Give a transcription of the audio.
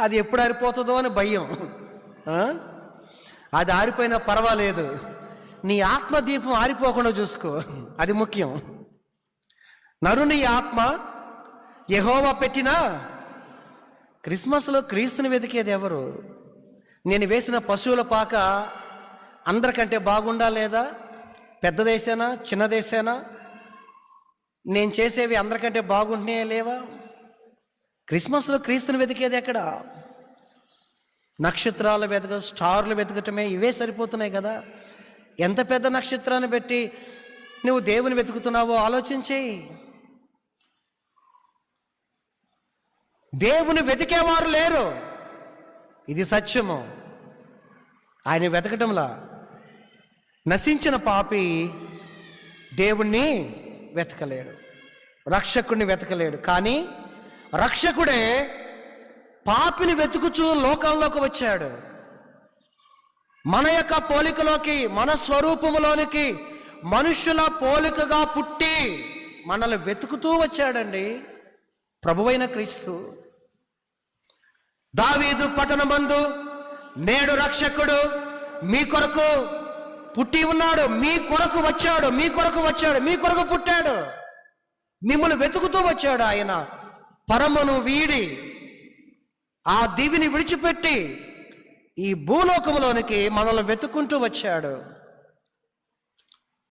అది ఎప్పుడు ఆరిపోతుందో అని భయం. అది ఆరిపోయినా పర్వాలేదు, నీ ఆత్మదీపం ఆరిపోకుండా చూసుకో, అది ముఖ్యం. నరుని ఆత్మ యెహోవా పెట్టిన. క్రిస్మస్లో క్రీస్తుని వెతికేది ఎవరు? నేను వేసిన పశువుల పాక అందరికంటే బాగుండా లేదా? పెద్దదేశానా చిన్నదేశానా? నేను చేసేవి అందరికంటే బాగుంటున్నాయా లేవా? క్రిస్మస్లో క్రీస్తుని వెతికేది ఎక్కడ? నక్షత్రాలు స్టార్లు వెతకటమే ఇవే సరిపోతున్నాయి కదా. ఎంత పెద్ద నక్షత్రాన్ని పెట్టి నువ్వు దేవుని వెతుకుతున్నావో ఆలోచించేయి. దేవుని వెతికేవారు లేరు, ఇది సత్యము. ఆయన వెతకటంలా నశించిన పాపి దేవుణ్ణి వెతకలేడు, రక్షకుడిని వెతకలేడు. కానీ రక్షకుడే పాపిని వెతుకుచూ లోకంలోకి వచ్చాడు. మన యొక్క పోలికలోకి, మన స్వరూపములోనికి మనుష్యుల పోలికగా పుట్టి మనల్ని వెతుకుతూ వచ్చాడండి ప్రభువైన క్రీస్తు. దావీదు పట్టణమందు నేడు రక్షకుడు మీ కొరకు పుట్టి ఉన్నాడు, మీ కొరకు వచ్చాడు, మీ కొరకు వచ్చాడు, మీ కొరకు పుట్టాడు. మిమ్మల్ని వెతుకుతూ వచ్చాడు. ఆయన పరమును వీడి ఆ దివిని విడిచిపెట్టి ఈ భూలోకములోనికి మనల్ని వెతుక్కుంటూ వచ్చాడు.